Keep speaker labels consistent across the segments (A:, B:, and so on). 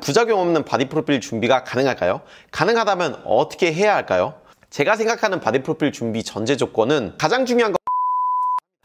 A: 부작용 없는 바디 프로필 준비가 가능할까요? 가능하다면 어떻게 해야 할까요? 제가 생각하는 바디 프로필 준비 전제 조건은 가장 중요한 거.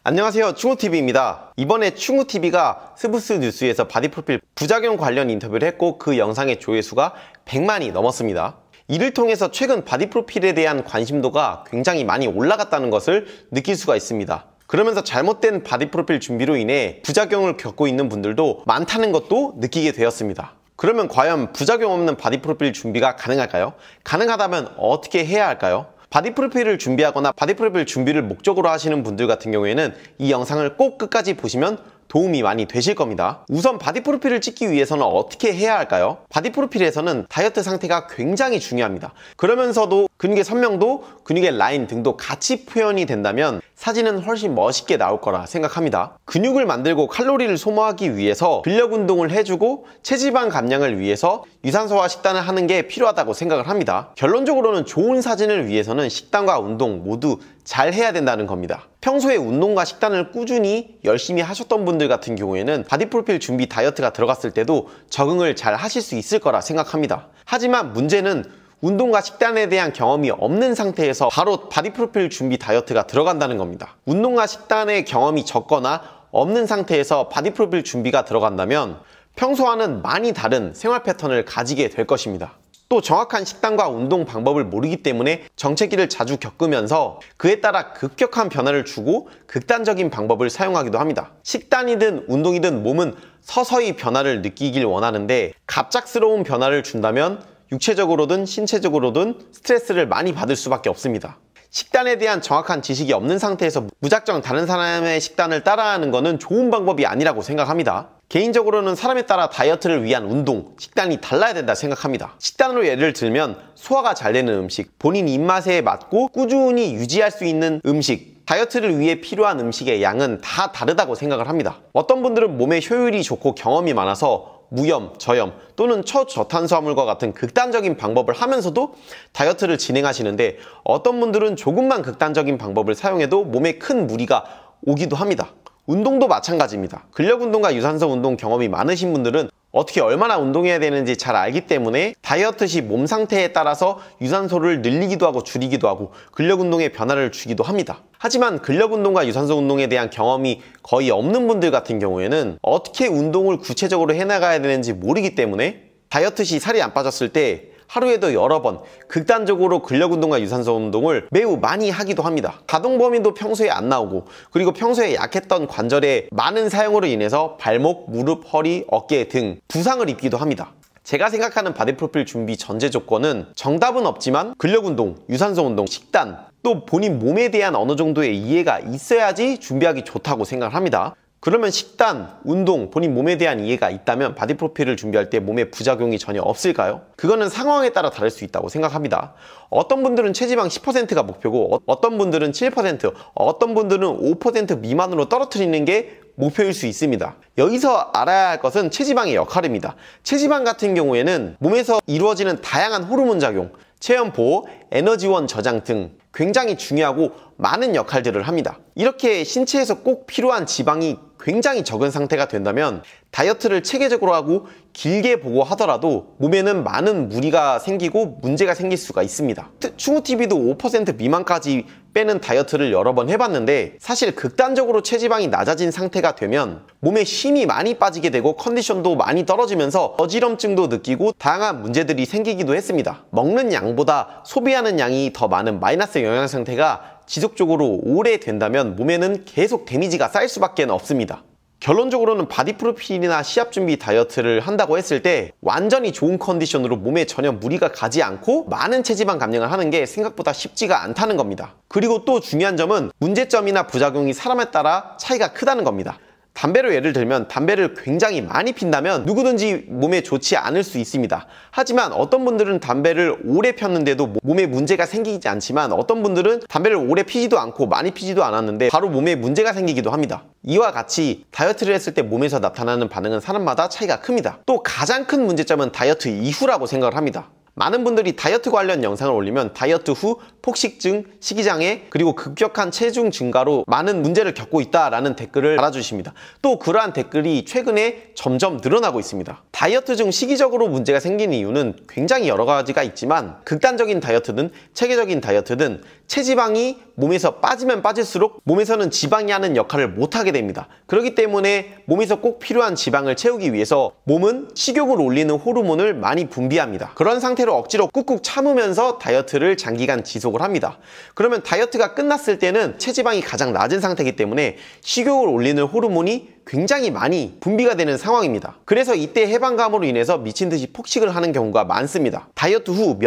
A: 안녕하세요, 충우TV입니다. 이번에 충우TV가 스브스 뉴스에서 바디 프로필 부작용 관련 인터뷰를 했고 그 영상의 조회수가 100만이 넘었습니다. 이를 통해서 최근 바디 프로필에 대한 관심도가 굉장히 많이 올라갔다는 것을 느낄 수가 있습니다. 그러면서 잘못된 바디 프로필 준비로 인해 부작용을 겪고 있는 분들도 많다는 것도 느끼게 되었습니다. 그러면 과연 부작용 없는 바디 프로필 준비가 가능할까요? 가능하다면 어떻게 해야 할까요? 바디 프로필을 준비하거나 바디 프로필 준비를 목적으로 하시는 분들 같은 경우에는 이 영상을 꼭 끝까지 보시면 도움이 많이 되실 겁니다. 우선 바디 프로필을 찍기 위해서는 어떻게 해야 할까요? 바디 프로필에서는 다이어트 상태가 굉장히 중요합니다. 그러면서도 근육의 선명도, 근육의 라인 등도 같이 표현이 된다면 사진은 훨씬 멋있게 나올 거라 생각합니다. 근육을 만들고 칼로리를 소모하기 위해서 근력 운동을 해주고 체지방 감량을 위해서 유산소와 식단을 하는 게 필요하다고 생각을 합니다. 결론적으로는 좋은 사진을 위해서는 식단과 운동 모두 잘 해야 된다는 겁니다. 평소에 운동과 식단을 꾸준히 열심히 하셨던 분들 같은 경우에는 바디 프로필 준비 다이어트가 들어갔을 때도 적응을 잘 하실 수 있을 거라 생각합니다. 하지만 문제는 운동과 식단에 대한 경험이 없는 상태에서 바로 바디 프로필 준비 다이어트가 들어간다는 겁니다. 운동과 식단의 경험이 적거나 없는 상태에서 바디 프로필 준비가 들어간다면 평소와는 많이 다른 생활 패턴을 가지게 될 것입니다. 또 정확한 식단과 운동 방법을 모르기 때문에 정체기를 자주 겪으면서 그에 따라 급격한 변화를 주고 극단적인 방법을 사용하기도 합니다. 식단이든 운동이든 몸은 서서히 변화를 느끼길 원하는데 갑작스러운 변화를 준다면 육체적으로든 신체적으로든 스트레스를 많이 받을 수밖에 없습니다. 식단에 대한 정확한 지식이 없는 상태에서 무작정 다른 사람의 식단을 따라하는 것은 좋은 방법이 아니라고 생각합니다. 개인적으로는 사람에 따라 다이어트를 위한 운동, 식단이 달라야 된다 생각합니다. 식단으로 예를 들면 소화가 잘 되는 음식, 본인 입맛에 맞고 꾸준히 유지할 수 있는 음식, 다이어트를 위해 필요한 음식의 양은 다 다르다고 생각을 합니다. 어떤 분들은 몸에 효율이 좋고 경험이 많아서 무염, 저염 또는 초저탄수화물과 같은 극단적인 방법을 하면서도 다이어트를 진행하시는데 어떤 분들은 조금만 극단적인 방법을 사용해도 몸에 큰 무리가 오기도 합니다. 운동도 마찬가지입니다. 근력 운동과 유산소 운동 경험이 많으신 분들은 어떻게 얼마나 운동해야 되는지 잘 알기 때문에 다이어트 시 몸 상태에 따라서 유산소를 늘리기도 하고 줄이기도 하고 근력 운동에 변화를 주기도 합니다. 하지만 근력 운동과 유산소 운동에 대한 경험이 거의 없는 분들 같은 경우에는 어떻게 운동을 구체적으로 해나가야 되는지 모르기 때문에 다이어트 시 살이 안 빠졌을 때 하루에도 여러 번 극단적으로 근력 운동과 유산소 운동을 매우 많이 하기도 합니다. 가동 범위도 평소에 안 나오고 그리고 평소에 약했던 관절의 많은 사용으로 인해서 발목, 무릎, 허리, 어깨 등 부상을 입기도 합니다. 제가 생각하는 바디 프로필 준비 전제 조건은 정답은 없지만 근력 운동, 유산소 운동, 식단 또 본인 몸에 대한 어느 정도의 이해가 있어야지 준비하기 좋다고 생각을 합니다. 그러면 식단, 운동, 본인 몸에 대한 이해가 있다면 바디 프로필을 준비할 때 몸에 부작용이 전혀 없을까요? 그거는 상황에 따라 다를 수 있다고 생각합니다. 어떤 분들은 체지방 10%가 목표고 어떤 분들은 7%, 어떤 분들은 5% 미만으로 떨어뜨리는 게 목표일 수 있습니다. 여기서 알아야 할 것은 체지방의 역할입니다. 체지방 같은 경우에는 몸에서 이루어지는 다양한 호르몬 작용, 체형 보호, 에너지원 저장 등 굉장히 중요하고 많은 역할들을 합니다. 이렇게 신체에서 꼭 필요한 지방이 굉장히 적은 상태가 된다면 다이어트를 체계적으로 하고 길게 보고 하더라도 몸에는 많은 무리가 생기고 문제가 생길 수가 있습니다. 충우TV도 5% 미만까지 빼는 다이어트를 여러 번 해봤는데 사실 극단적으로 체지방이 낮아진 상태가 되면 몸에 힘이 많이 빠지게 되고 컨디션도 많이 떨어지면서 어지럼증도 느끼고 다양한 문제들이 생기기도 했습니다. 먹는 양보다 소비하는 양이 더 많은 마이너스 영양 상태가 지속적으로 오래 된다면 몸에는 계속 데미지가 쌓일 수밖에 없습니다. 결론적으로는 바디 프로필이나 시합 준비 다이어트를 한다고 했을 때 완전히 좋은 컨디션으로 몸에 전혀 무리가 가지 않고 많은 체지방 감량을 하는 게 생각보다 쉽지가 않다는 겁니다. 그리고 또 중요한 점은 문제점이나 부작용이 사람에 따라 차이가 크다는 겁니다. 담배로 예를 들면 담배를 굉장히 많이 핀다면 누구든지 몸에 좋지 않을 수 있습니다. 하지만 어떤 분들은 담배를 오래 폈는데도 몸에 문제가 생기지 않지만 어떤 분들은 담배를 오래 피지도 않고 많이 피지도 않았는데 바로 몸에 문제가 생기기도 합니다. 이와 같이 다이어트를 했을 때 몸에서 나타나는 반응은 사람마다 차이가 큽니다. 또 가장 큰 문제점은 다이어트 이후라고 생각을 합니다. 많은 분들이 다이어트 관련 영상을 올리면 다이어트 후 폭식증, 식이장애, 그리고 급격한 체중 증가로 많은 문제를 겪고 있다라는 댓글을 달아주십니다. 또 그러한 댓글이 최근에 점점 늘어나고 있습니다. 다이어트 중 시기적으로 문제가 생기는 이유는 굉장히 여러 가지가 있지만 극단적인 다이어트든 체계적인 다이어트든 체지방이 몸에서 빠지면 빠질수록 몸에서는 지방이 하는 역할을 못하게 됩니다. 그렇기 때문에 몸에서 꼭 필요한 지방을 채우기 위해서 몸은 식욕을 올리는 호르몬을 많이 분비합니다. 그런 상태로 억지로 꾹꾹 참으면서 다이어트를 장기간 지속을 합니다. 그러면 다이어트가 끝났을 때는 체지방이 가장 낮은 상태이기 때문에 식욕을 올리는 호르몬이 굉장히 많이 분비가 되는 상황입니다. 그래서 이때 해방감으로 인해서 미친듯이 폭식을 하는 경우가 많습니다. 다이어트 후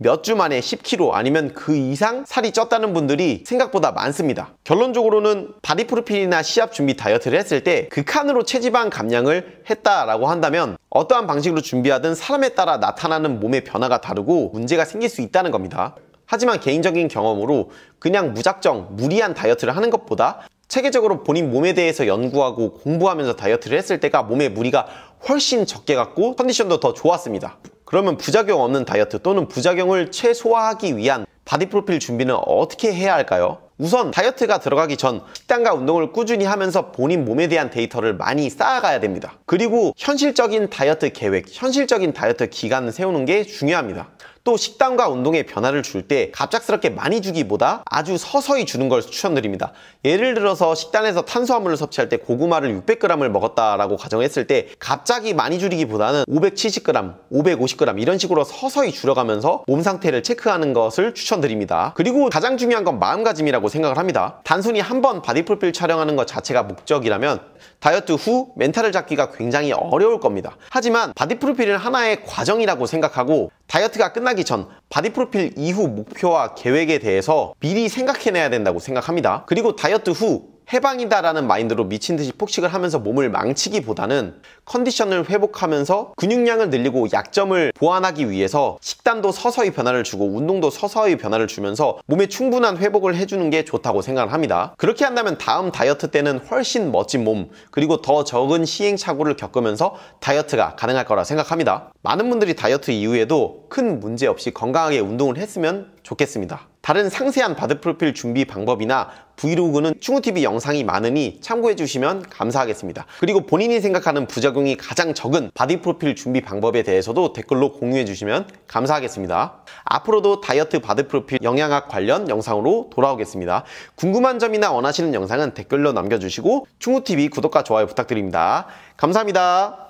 A: 몇 주 만에 10kg 아니면 그 이상 살이 쪘다는 분들이 생각보다 많습니다. 결론적으로는 바디프로필이나 시합 준비 다이어트를 했을 때 극한으로 체지방 감량을 했다라고 한다면 어떠한 방식으로 준비하든 사람에 따라 나타나는 몸의 변화가 다르고 문제가 생길 수 있다는 겁니다. 하지만 개인적인 경험으로 그냥 무작정 무리한 다이어트를 하는 것보다 체계적으로 본인 몸에 대해서 연구하고 공부하면서 다이어트를 했을 때가 몸에 무리가 훨씬 적게 갔고 컨디션도 더 좋았습니다. 그러면 부작용 없는 다이어트 또는 부작용을 최소화하기 위한 바디프로필 준비는 어떻게 해야 할까요? 우선 다이어트가 들어가기 전 식단과 운동을 꾸준히 하면서 본인 몸에 대한 데이터를 많이 쌓아가야 됩니다. 그리고 현실적인 다이어트 계획, 현실적인 다이어트 기간을 세우는 게 중요합니다. 또 식단과 운동에 변화를 줄 때 갑작스럽게 많이 주기보다 아주 서서히 주는 걸 추천드립니다. 예를 들어서 식단에서 탄수화물을 섭취할 때 고구마를 600g을 먹었다라고 가정했을 때 갑자기 많이 줄이기보다는 570g, 550g 이런 식으로 서서히 줄여가면서 몸 상태를 체크하는 것을 추천드립니다. 그리고 가장 중요한 건 마음가짐이라고 생각을 합니다. 단순히 한 번 바디프로필 촬영하는 것 자체가 목적이라면 다이어트 후 멘탈을 잡기가 굉장히 어려울 겁니다. 하지만 바디프로필은 하나의 과정이라고 생각하고 다이어트가 끝나기 전 바디프로필 이후 목표와 계획에 대해서 미리 생각해내야 된다고 생각합니다. 그리고 다이어트 후 해방이다라는 마인드로 미친듯이 폭식을 하면서 몸을 망치기보다는 컨디션을 회복하면서 근육량을 늘리고 약점을 보완하기 위해서 식단도 서서히 변화를 주고 운동도 서서히 변화를 주면서 몸에 충분한 회복을 해주는 게 좋다고 생각을 합니다. 그렇게 한다면 다음 다이어트 때는 훨씬 멋진 몸 그리고 더 적은 시행착오를 겪으면서 다이어트가 가능할 거라 생각합니다. 많은 분들이 다이어트 이후에도 큰 문제 없이 건강하게 운동을 했으면 좋겠습니다. 다른 상세한 바디프로필 준비 방법이나 브이로그는 충우TV 영상이 많으니 참고해 주시면 감사하겠습니다. 그리고 본인이 생각하는 부작용이 가장 적은 바디프로필 준비 방법에 대해서도 댓글로 공유해 주시면 감사하겠습니다. 앞으로도 다이어트 바디프로필 영양학 관련 영상으로 돌아오겠습니다. 궁금한 점이나 원하시는 영상은 댓글로 남겨주시고 충우TV 구독과 좋아요 부탁드립니다. 감사합니다.